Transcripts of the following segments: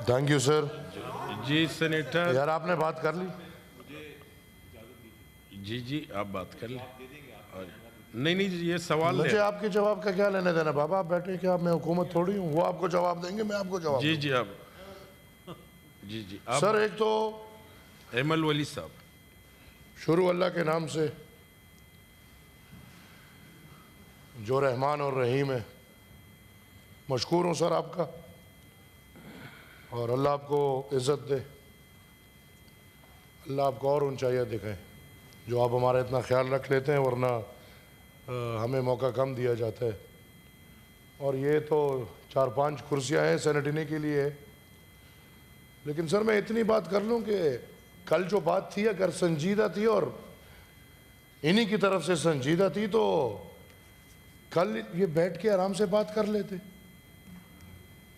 Thank you sir. جی senator. یار آپ نے بات کر لی. جی آپ بات کر لیں. نہیں یہ سوال ہے. مجھے آپ کے جواب کا کیا لینے دینا بابا, آپ بیٹھے کیا میں حکومت تھوڑی ہوں, وہ آپ کو جواب دیں گے میں آپ کو جواب دوں. جی آپ. جی سر ایک تو ایمل ولی صاحب. شروع اللہ کے نام سے جو رحمان اور رحیم ہے, مشکور ہوں سر آپ کا, اور اللہ آپ کو عزت دے, اللہ آپ کو اور اونچائیاں دکھائیں جو آپ ہمارا اتنا خیال رکھ لیتے ہیں, ورنہ ہمیں موقع کم دیا جاتا ہے. اور یہ تو 4-5 کرسیاں ہیں سینیٹنی کے لیے, لیکن سر میں اتنی بات کر لوں کہ کل جو بات تھی اگر سنجیدہ تھی اور انہی کی طرف سے سنجیدہ تھی تو کل یہ بیٹھ کے آرام سے بات کر لیتے.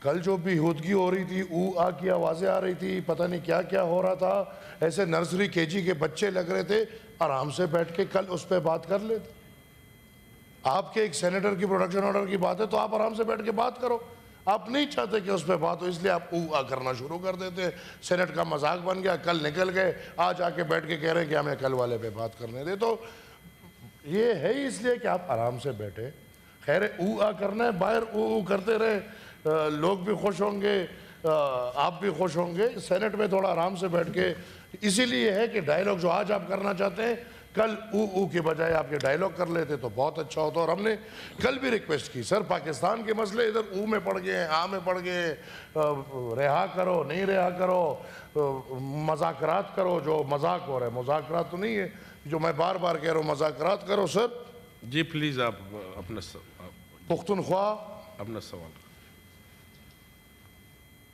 کل جو بیہودگی ہو رہی تھی, آ کی آوازیں آ رہی تھی, پتہ نہیں کیا کیا ہو رہا تھا, ایسے نرسری KG کے بچے لگ رہے تھے, آرام سے بیٹھ کے کل اس پہ بات کر لیتے. آپ کے ایک سینیٹر کی پروڈکشن آرڈر کی بات ہے تو آپ آرام سے بیٹھ کے بات کرو. آپ نہیں چاہتے کہ اس پہ بات ہو, اس لیے آپ آ کرنا شروع کر دیتے. سینٹ کا مذاق بن گیا, کل نکل گئے, آج آ کے بیٹھ کے کہہ رہے ہیں کہ ہمیں کل والے پہ بات کرنے دے. تو یہ ہے ہی اس لیے کہ آپ آرام سے بیٹھے. خیر آ کرنا ہے, باہر کرتے رہے, لوگ بھی خوش ہوں گے, آپ بھی خوش ہوں گے. سینٹ میں تھوڑا آرام سے بیٹھ کے, اسی لیے ہے کہ ڈائیلاگ جو آج آپ کرنا چاہتے ہیں کل کے بجائے آپ کے ڈائیلاگ کر لیتے تو بہت اچھا ہوتا. اور ہم نے کل بھی ریکویسٹ کی سر پاکستان کے مسئلے ادھر میں پڑ گئے ہیں, میں پڑ گئے, رہا کرو نہیں رہا کرو, مذاکرات کرو. جو مذاق ہو رہا ہے مذاکرات تو نہیں ہے, جو میں بار بار کہہ رہا ہوں مذاکرات کرو سر. جی پلیز آپ اپنا پختونخوا اپنا سوال.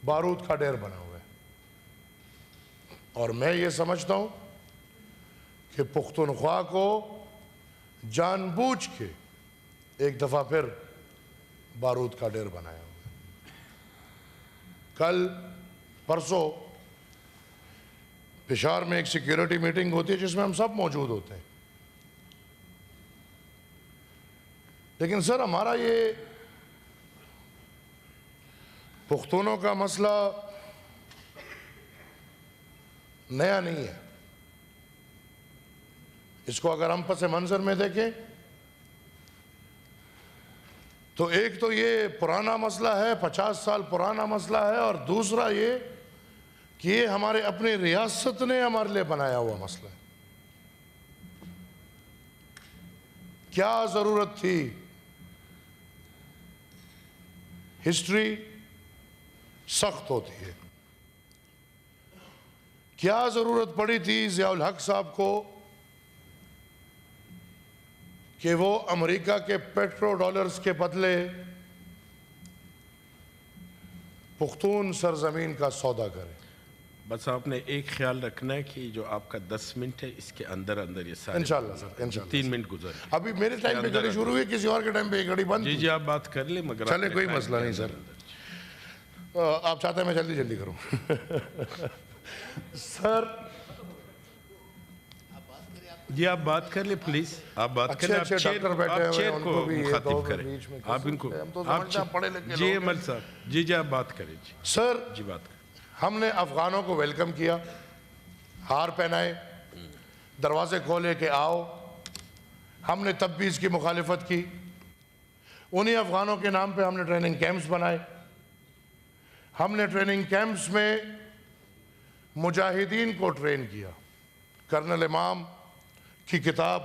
بارود کا ڈیر بنا ہوا ہے, اور میں یہ سمجھتا ہوں کہ پختونخوا کو جان بوجھ کے ایک دفعہ پھر بارود کا ڈیر بنایا ہوا ہے. کل پرسوں پشاور میں ایک سیکیورٹی میٹنگ ہوتی ہے جس میں ہم سب موجود ہوتے ہیں, لیکن سر ہمارا یہ پختونوں کا مسئلہ نیا نہیں ہے. اس کو اگر ہم پس منظر میں دیکھیں تو ایک تو یہ پرانا مسئلہ ہے, 50 سال پرانا مسئلہ ہے, اور دوسرا یہ کہ یہ ہمارے اپنی ریاست نے ہمارے لیے بنایا ہوا مسئلہ ہے. کیا ضرورت تھی, ہسٹری سخت ہوتی ہے, کیا ضرورت پڑی تھی ضیاء الحق صاحب کو کہ وہ امریکہ کے پیٹرو ڈالرز کے بدلے پختون سرزمین کا سودا کرے. بس آپ نے ایک خیال رکھنا ہے کہ جو آپ کا 10 منٹ ہے اس کے اندر یہ سارے انشاءاللہ سر, انشاءاللہ 3 منٹ گزر. ابھی میرے ٹائم پہ گھڑی شروع ہوئی, کسی اور کے ٹائم پہ گھڑی بند. جی آپ بات کر لیں, مگر چلے کوئی مسئلہ نہیں سر, آپ چاہتے ہیں میں جلدی کروں. سر جی آپ بات کر لیں پلیز, آپ بات کریں. اچھے ڈاکٹر بیٹھے ہوئے ہیں, ان کو بھی مخاطب کریں. آپ ان کو پڑھے لکھے جی ایمل صاحب جی آپ بات کریں. سر جی بات کریں. ہم نے افغانوں کو ویلکم کیا, ہار پہنائے, دروازے کھولے کہ آؤ. ہم نے تب بھی اس کی مخالفت کی. انہی افغانوں کے نام پہ ہم نے ٹریننگ کیمپس بنائے. ہم نے ٹریننگ کیمپس میں مجاہدین کو ٹرین کیا. کرنل امام کی کتاب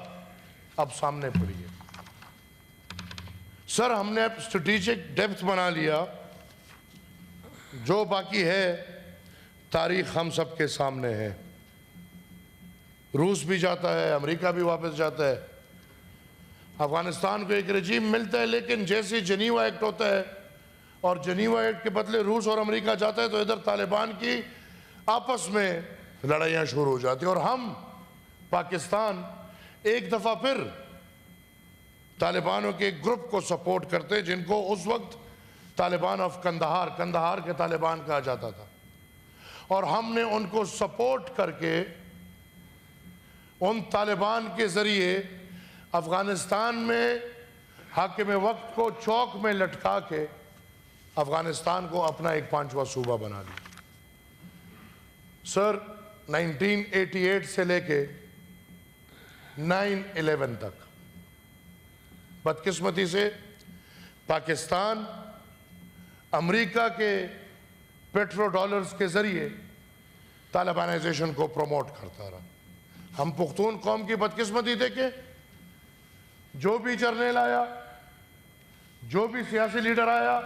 اب سامنے پڑی ہے. سر ہم نے اب اسٹریٹجک ڈیپتھ بنا لیا, جو باقی ہے تاریخ ہم سب کے سامنے ہے. روس بھی جاتا ہے, امریکہ بھی واپس جاتا ہے, افغانستان کو ایک رجیم ملتا ہے, لیکن جیسے جنیوا ایکٹ ہوتا ہے اور جنیوا ایکٹ کے بدلے روس اور امریکہ جاتا ہے تو ادھر طالبان کی آپس میں لڑائیاں شروع ہو جاتی ہیں. اور ہم پاکستان ایک دفعہ پھر طالبانوں کے ایک گروپ کو سپورٹ کرتے جن کو اس وقت طالبان آف کندہار کے طالبان کہا جاتا تھا, اور ہم نے ان کو سپورٹ کر کے ان طالبان کے ذریعے افغانستان میں حاکم وقت کو چوک میں لٹکا کے افغانستان کو اپنا ایک 5واں صوبہ بنا لیا۔ سر 1988 سے لے کے 9/11 تک بدقسمتی سے پاکستان امریکہ کے پیٹرو ڈالرز کے ذریعے طالبانائزیشن کو پروموٹ کرتا رہا۔ ہم پختون قوم کی بدقسمتی دیکھیں، جو بھی جرنیل آیا، جو بھی سیاسی لیڈر آیا،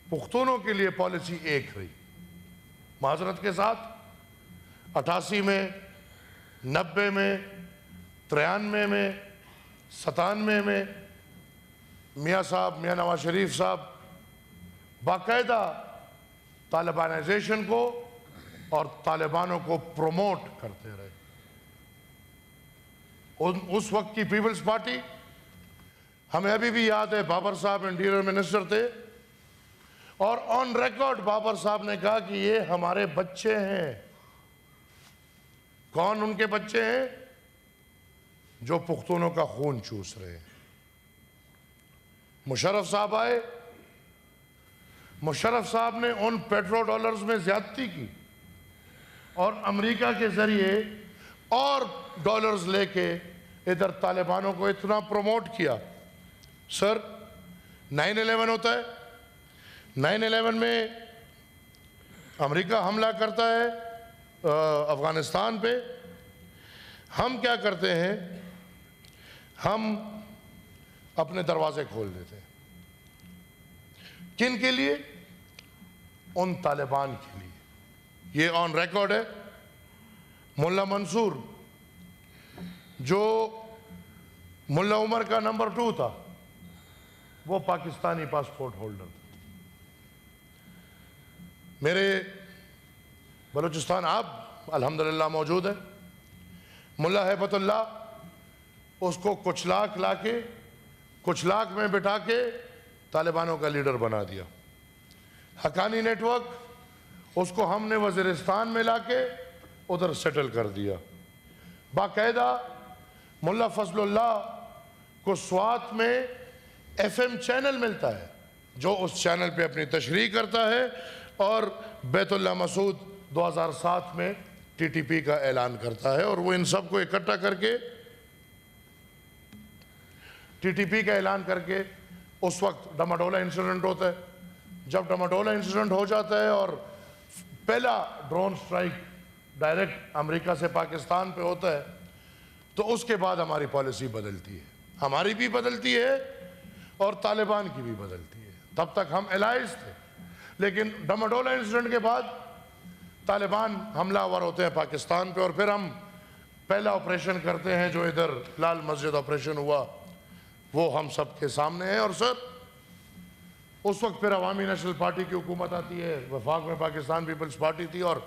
پختونوں کے لیے پالیسی ایک رہی۔ معذرت کے ساتھ 88 میں، 90 میں، 93 میں، 97 میں میاں صاحب، میاں نواز شریف صاحب باقاعدہ طالبانائزیشن کو اور طالبانوں کو پروموٹ کرتے رہے۔ اس وقت کی پیپلز پارٹی، ہمیں ابھی بھی یاد ہے، بابر صاحب انٹیریئر منسٹر تھے اور آن ریکارڈ بابر صاحب نے کہا کہ یہ ہمارے بچے ہیں۔ کون ان کے بچے ہیں؟ جو پختونوں کا خون چوس رہے ہیں۔ مشرف صاحب آئے، مشرف صاحب نے ان پیٹرو ڈالرز میں زیادتی کی اور امریکہ کے ذریعے اور ڈالرز لے کے ادھر طالبانوں کو اتنا پروموٹ کیا۔ سر 9/11 ہوتا ہے، 9/11 میں امریکہ حملہ کرتا ہے افغانستان پہ۔ ہم کیا کرتے ہیں؟ ہم اپنے دروازے کھول دیتے ہیں۔ کن کے لیے؟ ان طالبان کے لیے۔ یہ آن ریکارڈ ہے۔ ملا منصور جو ملا عمر کا نمبر 2 تھا، وہ پاکستانی پاسپورٹ ہولڈر تھا۔ میرے بلوچستان آپ الحمدللہ موجود ہے۔ ملا ہیبت اللہ، اس کو کچلاک لا کے، کچلاک میں بٹھا کے طالبانوں کا لیڈر بنا دیا۔ حقانی نیٹ ورک، اس کو ہم نے وزیرستان میں لا کے ادھر سیٹل کر دیا۔ باقاعدہ ملا فضل اللہ کو سوات میں FM چینل ملتا ہے، جو اس چینل پہ اپنی تشریح کرتا ہے اور بیت اللہ مسعود 2007 میں TTP کا اعلان کرتا ہے، اور وہ ان سب کو اکٹھا کر کے TTP کا اعلان کر کے اس وقت ڈماڈولا انسیڈنٹ ہوتا ہے۔ جب ڈماڈولا انسیڈنٹ ہو جاتا ہے اور پہلا ڈرون سٹرائک ڈائریکٹ امریکہ سے پاکستان پہ ہوتا ہے، تو اس کے بعد ہماری پالیسی بدلتی ہے، ہماری بھی بدلتی ہے اور طالبان کی بھی بدلتی ہے۔ تب تک ہم الائز تھے، لیکن ڈماڈولا انسیڈنٹ کے بعد طالبان حملہ آور ہوتے ہیں پاکستان پہ، اور پھر ہم پہلا آپریشن کرتے ہیں جو ادھر لال مسجد آپریشن ہوا، وہ ہم سب کے سامنے ہے۔ اور سر اس وقت پھر عوامی نیشنل پارٹی کی حکومت آتی ہے، وفاق میں پاکستان پیپلز پارٹی تھی، اور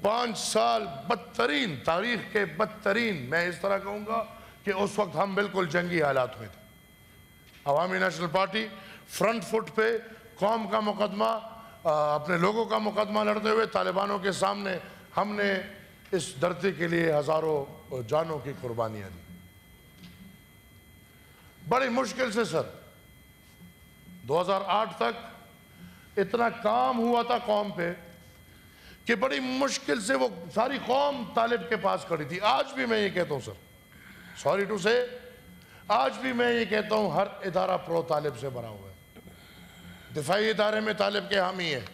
5 سال بدترین، تاریخ کے بدترین، میں اس طرح کہوں گا کہ اس وقت ہم بالکل جنگی حالات میں تھے۔ عوامی نیشنل پارٹی فرنٹ فٹ پہ قوم کا مقدمہ، اپنے لوگوں کا مقدمہ لڑتے ہوئے طالبانوں کے سامنے ہم نے اس دھرتی کے لیے ہزاروں جانوں کی قربانیاں دی۔ بڑی مشکل سے سر 2008 تک اتنا کام ہوا تھا قوم پہ کہ بڑی مشکل سے وہ ساری قوم طالب کے پاس کھڑی تھی۔ آج بھی میں یہ کہتا ہوں سر، سوری ٹو سے، آج بھی میں یہ کہتا ہوں ہر ادارہ پرو طالب سے بھرا ہوا ہے۔ دفاعی ادارے میں طالب کے حامی ہیں،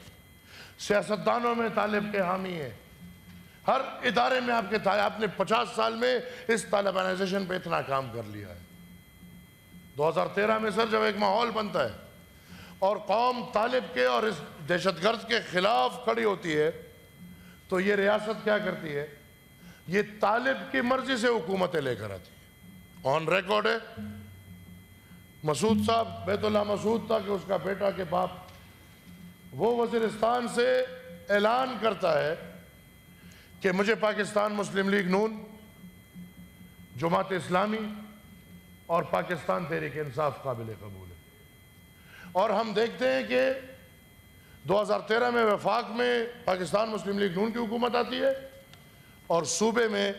سیاستدانوں میں طالب کے حامی ہیں، ہر ادارے میں آپ نے 50 سال میں اس طالبانائزیشن پہ اتنا کام کر لیا ہے۔ 2013 میں سر جب ایک ماحول بنتا ہے اور قوم طالب کے اور اس دہشت گرد کے خلاف کھڑی ہوتی ہے، تو یہ ریاست کیا کرتی ہے؟ یہ طالب کی مرضی سے حکومتیں لے کر آتی ہے۔ آن ریکارڈ ہے، مسعود صاحب، بیت اللہ مسعود تھا کہ اس کا بیٹا کے باپ، وہ وزیرستان سے اعلان کرتا ہے کہ مجھے پاکستان مسلم لیگ نون، جماعت اسلامی اور پاکستان تحریک انصاف قابل قبول ہے۔ اور ہم دیکھتے ہیں کہ 2013 میں وفاق میں پاکستان مسلم لیگ نون کی حکومت آتی ہے اور صوبے میں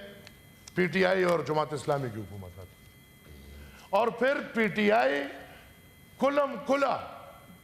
PTI اور جماعت اسلامی کی حکومت آتی ہے، اور پھر PTI کھلم کھلا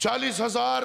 40,000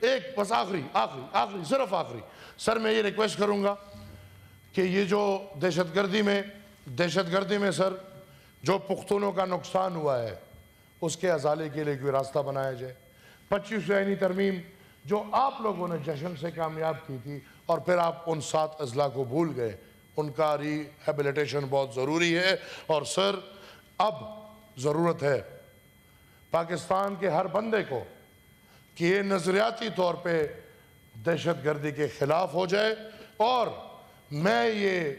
ایک بس آخری صرف آخری سر میں یہ ریکویسٹ کروں گا کہ یہ جو دہشت گردی میں سر جو پختونوں کا نقصان ہوا ہے اس کے ازالے کے لیے کوئی راستہ بنایا جائے. 25 آئینی ترمیم جو آپ لوگوں نے جشن سے کامیاب کی تھی اور پھر آپ ان 7 اضلاع کو بھول گئے, ان کا ری ہیبلیٹیشن بہت ضروری ہے. اور سر اب ضرورت ہے پاکستان کے ہر بندے کو کہ یہ نظریاتی طور پہ دہشت گردی کے خلاف ہو جائے. اور میں یہ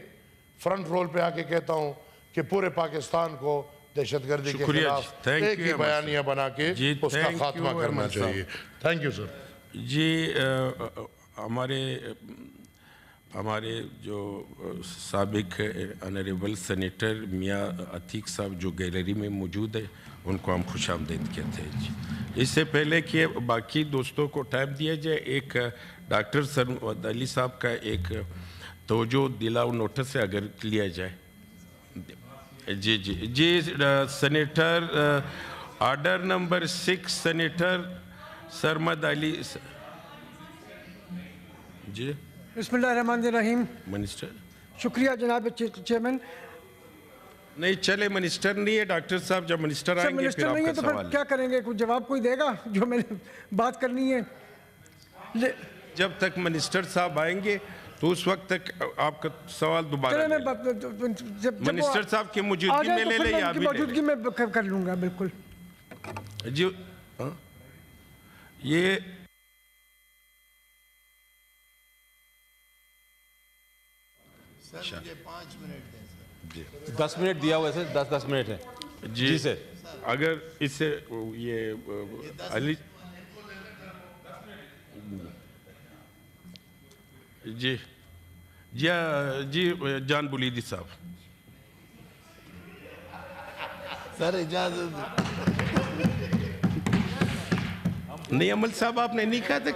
فرنٹ رول پہ آ کے کہتا ہوں کہ پورے پاکستان کو دہشت گردی کے خلاف ایک ہی بیانیہ بنا کے اس کا خاتمہ کرنا چاہیے. Thank you sir. جی ہمارے جو سابق آنریبل سینیٹر میاں عتیق صاحب جو گیلری میں موجود ہے ان کو ہم خوش آمدید کہتے ہیں. جی اس سے پہلے کہ باقی دوستوں کو ٹائم دیا جائے, ایک ڈاکٹر سرمد علی صاحب کا ایک توجہ دلاؤ نوٹس سے اگر لیا جائے. جی senator order number 6 senator Sarmad Ali. جی بسم اللہ الرحمن الرحیم. منسٹر شکریہ جناب چیئرمین. نہیں چلے منسٹر نہیں ہے ڈاکٹر صاحب, جب منسٹر آئیں گے پھر آپ کا تو سوال. پھر کیا کریں گے, کچھ جواب کوئی دے گا جو میں نے بات کرنی ہے. جب تک منسٹر صاحب آئیں گے تو اس وقت تک آپ کا سوال دوبارہ منسٹر صاحب کی موجودگی میں لے لیں یا ابھی موجودگی میں کر لوں گا. بالکل جی یہ سر مجھے 5 منٹ دیں سر. 10 منٹ دیا ہوا ہے سر, 10 منٹ ہے. جی سر اگر اس سے یہ علی جی جان بلیدی صاحب. سر اجازت نہیں عمل صاحب آپ نے نہیں کہا تھا